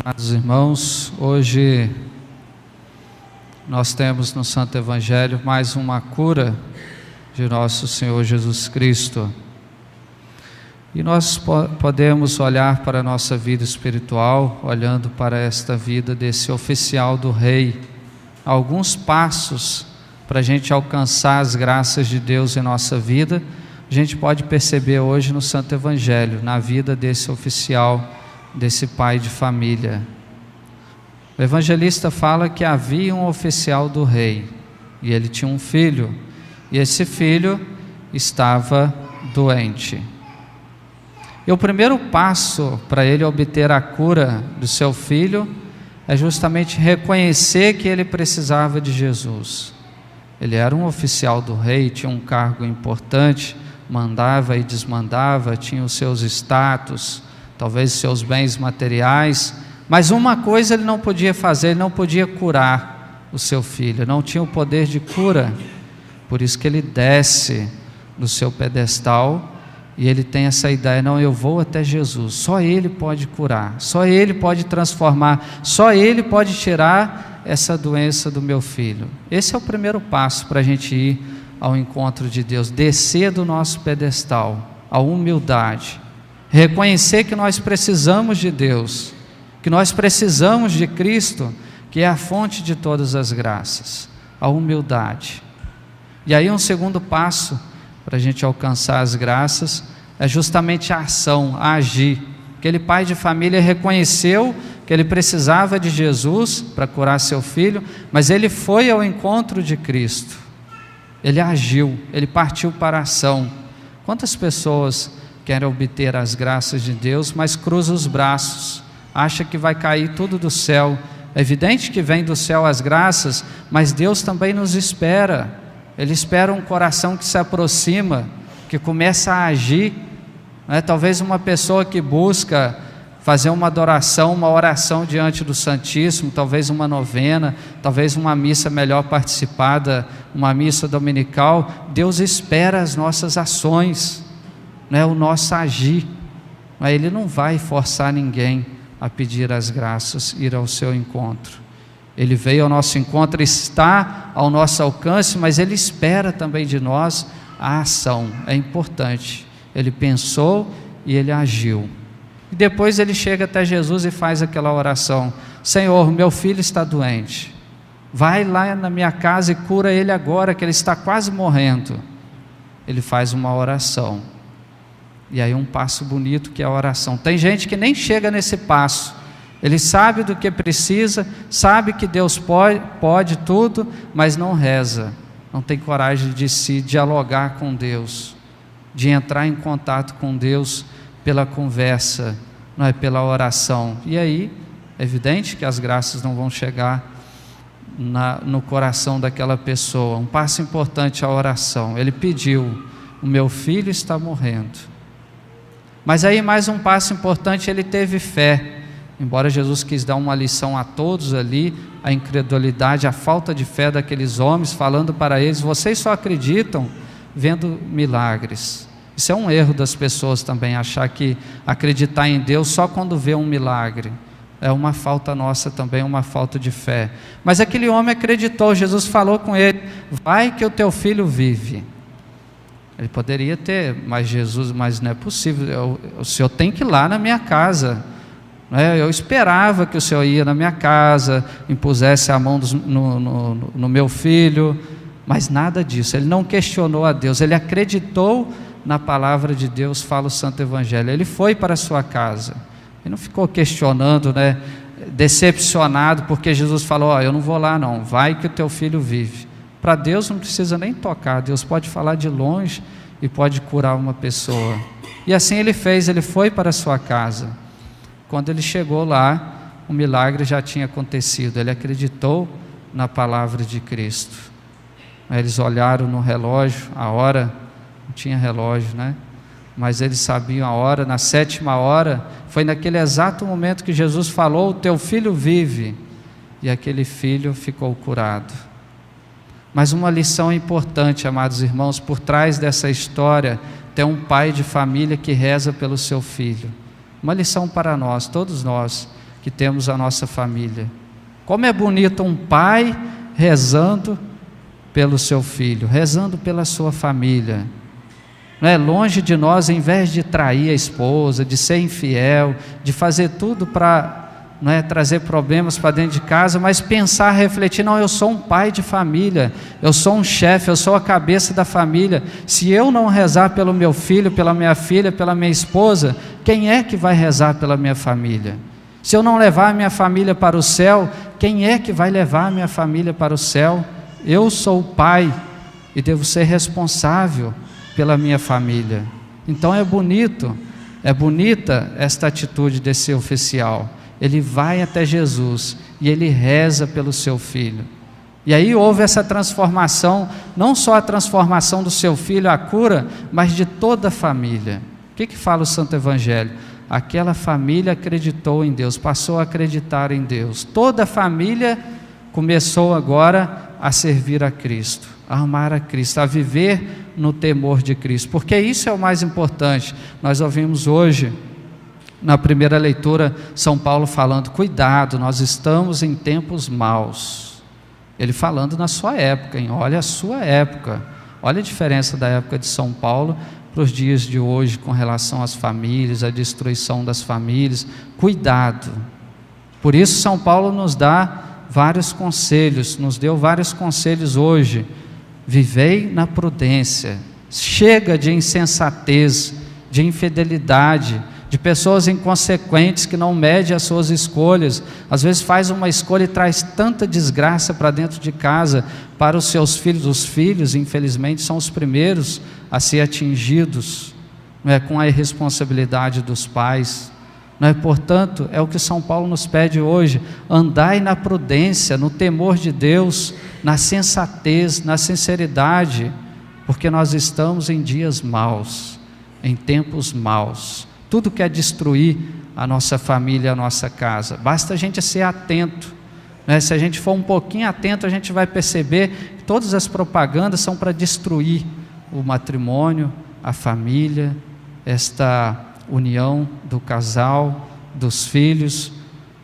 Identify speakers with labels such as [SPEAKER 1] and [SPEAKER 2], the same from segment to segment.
[SPEAKER 1] Amados irmãos, hoje nós temos no Santo Evangelho mais uma cura de nosso Senhor Jesus Cristo. E nós podemos olhar para a nossa vida espiritual, olhando para esta vida desse oficial do Rei, alguns passos para a gente alcançar as graças de Deus em nossa vida. A gente pode perceber hoje no Santo Evangelho, na vida desse oficial, desse pai de família. O evangelista fala que havia um oficial do rei, e ele tinha um filho, e esse filho estava doente. E o primeiro passo para ele obter a cura do seu filho é justamente reconhecer que ele precisava de Jesus. Ele era um oficial do rei, tinha um cargo importante, mandava e desmandava, tinha os seus status, talvez seus bens materiais, mas uma coisa ele não podia fazer, ele não podia curar o seu filho, não tinha o poder de cura. Por isso que ele desce do seu pedestal e ele tem essa ideia: não, eu vou até Jesus, só Ele pode curar, só Ele pode transformar, só Ele pode tirar essa doença do meu filho. Esse é o primeiro passo para a gente ir ao encontro de Deus, descer do nosso pedestal, a humildade, reconhecer que nós precisamos de Deus, que nós precisamos de Cristo, que é a fonte de todas as graças, a humildade. E aí um segundo passo para a gente alcançar as graças é justamente a ação, a agir. Aquele pai de família reconheceu que ele precisava de Jesus para curar seu filho, mas ele foi ao encontro de Cristo, ele agiu, ele partiu para a ação. Quantas pessoas querem obter as graças de Deus, mas cruza os braços, acha que vai cair tudo do céu? É evidente que vem do céu as graças, mas Deus também nos espera. Ele espera um coração que se aproxima, que começa a agir. Talvez uma pessoa que busca fazer uma adoração, uma oração diante do Santíssimo, talvez uma novena, talvez uma missa melhor participada, uma missa dominical. Deus espera as nossas ações, o nosso agir. Ele não vai forçar ninguém a pedir as graças, ir ao seu encontro. Ele veio ao nosso encontro, está ao nosso alcance, mas Ele espera também de nós a ação. É importante. Ele pensou e Ele agiu. E depois ele chega até Jesus e faz aquela oração: Senhor, meu filho está doente, vai lá na minha casa e cura ele agora, que ele está quase morrendo. Ele faz uma oração. E aí um passo bonito, que é a oração. Tem gente que nem chega nesse passo. Ele sabe do que precisa, sabe que Deus pode tudo, mas não reza, não tem coragem de se dialogar com Deus, de entrar em contato com Deus pela conversa, não é pela oração. E aí é evidente que as graças não vão chegar no coração daquela pessoa. Um passo importante é a oração. Ele pediu: o meu filho está morrendo. Mas aí mais um passo importante, ele teve fé. Embora Jesus quis dar uma lição a todos ali, a incredulidade, a falta de fé daqueles homens, falando para eles: vocês só acreditam vendo milagres. Isso é um erro das pessoas também, achar que acreditar em Deus só quando vê um milagre. É uma falta nossa também, uma falta de fé. Mas aquele homem acreditou. Jesus falou com ele: vai que o teu filho vive. Ele poderia ter: mas Jesus, mas não é possível, o Senhor tem que ir lá na minha casa. Eu esperava que o Senhor ia na minha casa, impusesse a mão no meu filho, mas nada disso. Ele não questionou a Deus, ele acreditou na palavra de Deus, fala o Santo Evangelho. Ele foi para a sua casa, ele não ficou questionando, decepcionado, porque Jesus falou: eu não vou lá não, vai que o teu filho vive. Para Deus não precisa nem tocar, Deus pode falar de longe e pode curar uma pessoa. E assim ele fez, ele foi para a sua casa. Quando ele chegou lá, o milagre já tinha acontecido. Ele acreditou na palavra de Cristo. Eles olharam no relógio, a hora, não tinha relógio, mas eles sabiam a hora. Na 7ª hora, foi naquele exato momento que Jesus falou: o teu filho vive. E aquele filho ficou curado. Mas uma lição importante, amados irmãos, por trás dessa história, tem um pai de família que reza pelo seu filho. Uma lição para nós, todos nós, que temos a nossa família. Como é bonito um pai rezando pelo seu filho, rezando pela sua família. Não é longe de nós, em vez de trair a esposa, de ser infiel, de fazer tudo para trazer problemas para dentro de casa, mas pensar, refletir, não, eu sou um pai de família, eu sou um chefe, eu sou a cabeça da família. Se eu não rezar pelo meu filho, pela minha filha, pela minha esposa, quem é que vai rezar pela minha família? Se eu não levar a minha família para o céu, quem é que vai levar a minha família para o céu? Eu sou o pai e devo ser responsável pela minha família. Então é bonita esta atitude desse oficial. Ele vai até Jesus e ele reza pelo seu filho. E aí houve essa transformação, não só a transformação do seu filho, a cura, mas de toda a família. O que fala o Santo Evangelho? Aquela família acreditou em Deus, passou a acreditar em Deus. Toda a família começou agora a servir a Cristo, a amar a Cristo, a viver no temor de Cristo, porque isso é o mais importante. Nós ouvimos hoje, na primeira leitura, São Paulo falando, cuidado, nós estamos em tempos maus. Ele falando na sua época, hein? Olha a sua época, olha a diferença da época de São Paulo para os dias de hoje, com relação às famílias, a destruição das famílias. Cuidado. Por isso São Paulo nos dá vários conselhos, nos deu vários conselhos hoje. Vivei na prudência, chega de insensatez, de infidelidade, de pessoas inconsequentes que não medem as suas escolhas, às vezes faz uma escolha e traz tanta desgraça para dentro de casa, para os seus filhos. Os filhos, infelizmente, são os primeiros a ser atingidos, com a irresponsabilidade dos pais. Portanto, é o que São Paulo nos pede hoje: andai na prudência, no temor de Deus, na sensatez, na sinceridade, porque nós estamos em dias maus, em tempos maus. Tudo quer destruir a nossa família, a nossa casa. Basta a gente ser atento, Se a gente for um pouquinho atento, a gente vai perceber que todas as propagandas são para destruir o matrimônio, a família, esta união do casal, dos filhos.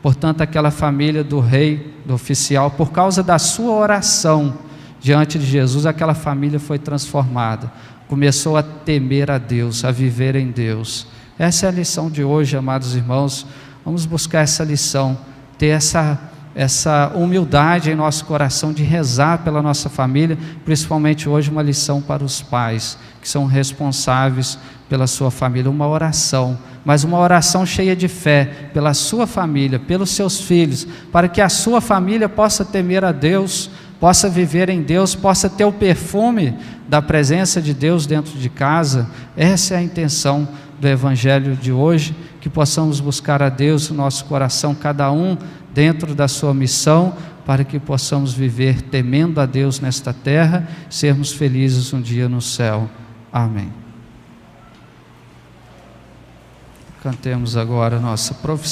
[SPEAKER 1] Portanto, aquela família do rei, do oficial, por causa da sua oração diante de Jesus, aquela família foi transformada, começou a temer a Deus, a viver em Deus. Essa é a lição de hoje, amados irmãos. Vamos buscar essa lição, ter essa humildade em nosso coração de rezar pela nossa família, principalmente hoje uma lição para os pais, que são responsáveis pela sua família, uma oração, mas uma oração cheia de fé, pela sua família, pelos seus filhos, para que a sua família possa temer a Deus, possa viver em Deus, possa ter o perfume da presença de Deus dentro de casa. Essa é a intenção do Evangelho de hoje, que possamos buscar a Deus no nosso coração, cada um dentro da sua missão, para que possamos viver temendo a Deus nesta terra, sermos felizes um dia no céu. Amém. Cantemos agora a nossa profissão.